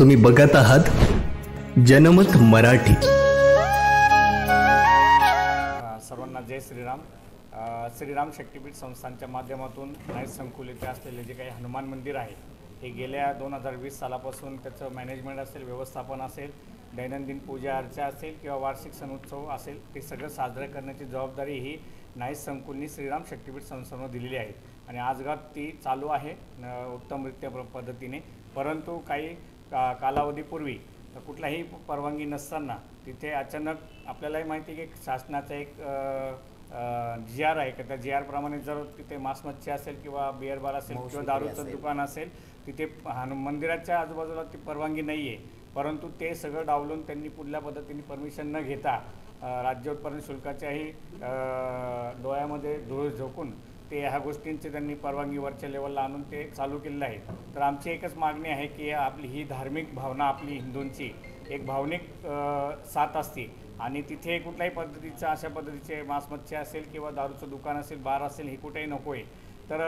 तुम्ही बघत आहात जनमत मराठी। सर्वांना जय श्रीराम। श्रीराम शक्तीपीठ संस्थांच्या माध्यमातून नाईक संकुल येथे असलेले जे काही हनुमान मंदिर आहे हे गेल्या 2020 सालापासून त्याचं मॅनेजमेंट असेल, व्यवस्थापन असेल, दैनंदिन पूजा अर्चा असेल किंवा वार्षिक सण उत्सव असेल ते सगळं साजरं करण्याची जबाबदारी ही नाईक संकुलनी श्रीराम शक्तीपीठ संस्थांवर दिलेली आहे आणि आजगात ती चालू आहे उत्तमरित्या पद्धतीने। परंतु काही कालावधीपूर्वी कुठलाही परवानगी नसताना तिथे अचानक आपल्यालाही माहिती आहे की शासनाचा एक GR आहे की त्या GR प्रमाणे जर तिथे मांस मच्छी असेल किंवा बिअर बार असेल किंवा दारूचं दुकान असेल तिथे मंदिराच्या आजूबाजूला ती परवानगी नाही आहे, परंतु ते सगळं डावलून त्यांनी पुढल्या पद्धतीने परमिशन न घेता राज्य उत्पादन शुल्काच्याही डोळ्यामध्ये धूळ झोकून ते ह्या गोष्टींचे त्यांनी परवानगी वरच्या लेवलला आणून ते चालू केलेलं आहे। तर आमची एकच मागणी आहे की आपली ही धार्मिक भावना, आपली हिंदूंची एक भावनिक साथ असते आणि तिथे कुठल्याही पद्धतीचं अशा पद्धतीचे मांस मच्छी असेल किंवा दारूचं दुकान असेल, बार असेल हे कुठेही नको आहे। तर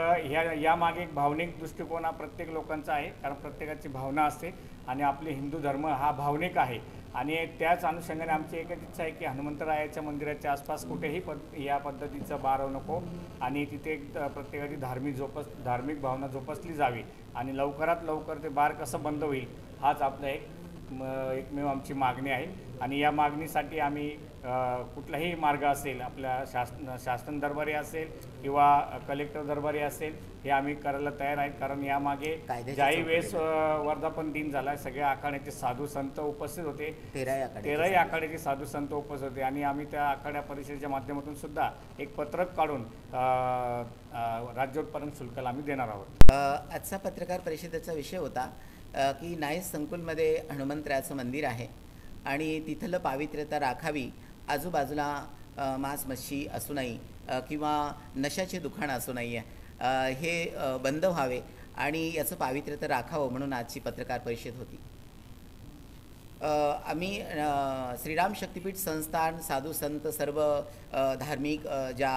यामागे एक भावनिक दृष्टिकोन हा प्रत्येक लोकांचा आहे, कारण प्रत्येकाची भावना असते आणि आपले हिंदू धर्म हा भावनिक आहे आणि त्याच अनुषंगाने आमची एकच इच्छा आहे की हनुमंतरायाच्या मंदिराच्या आसपास कुठेही या पद्धतीचं बार नको आणि तिथे प्रत्येकाची धार्मिक भावना जोपासली जावी आणि लवकरात लवकर ते बार कसं बंद होईल हाच आपला एकमेव आमची मागणी आहे आणि या मागणीसाठी आम्ही कुठलाही मार्ग असेल, आपल्या शासन दरबारी असेल किंवा कलेक्टर दरबारी असेल हे आम्ही करायला तयार आहेत। कारण यामागे ज्याही वेळेस वर्धापन दिन झाला सगळ्या आखाड्याचे साधू संत उपस्थित होते, 13ही आखाड्याचे साधू संत उपस्थित होते आणि आम्ही त्या आखाड्या परिषदेच्या माध्यमातून सुद्धा एक पत्रक काढून राज्योत्पादन शुल्काला आम्ही देणार आहोत। आजचा पत्रकार परिषदेचा विषय होता की नाईक संकुलमध्ये हनुमंतरायाचं मंदिर आहे आणि तिथलं पावित्र्यता राखावी, आजूबाजूला मांस मच्छी असू नये किंवा नशाचे दुकानं असू नये, हे बंद व्हावे आणि याचं पावित्र्यता राखावं म्हणून आजची पत्रकार परिषद होती। आम्ही श्रीराम शक्तीपीठ संस्थान, साधू संत, सर्व धार्मिक ज्या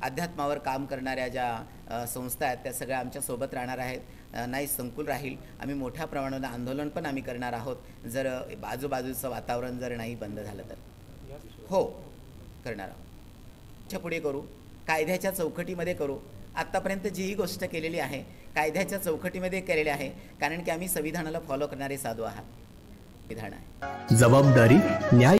अध्यात्मावर काम करणाऱ्या ज्या संस्था आहेत त्या सगळ्या आमच्या सोबत राहणार आहेत। नाईक संकुल राहील। आम्ही मोठ्या प्रमाणावर आंदोलन पण आम्ही करणार आहोत जर आजूबाजूचं वातावरण जर नाही बंद झालं तर। हो, करणार आहोत, पुढे करू, कायद्याच्या चौकटीमध्ये करू। आत्तापर्यंत जीही गोष्ट केलेली आहे कायद्याच्या चौकटीमध्ये केलेली आहे, कारण की आम्ही संविधानाला फॉलो करणारे साधू आहात। विधान आहे जबाबदारी न्याय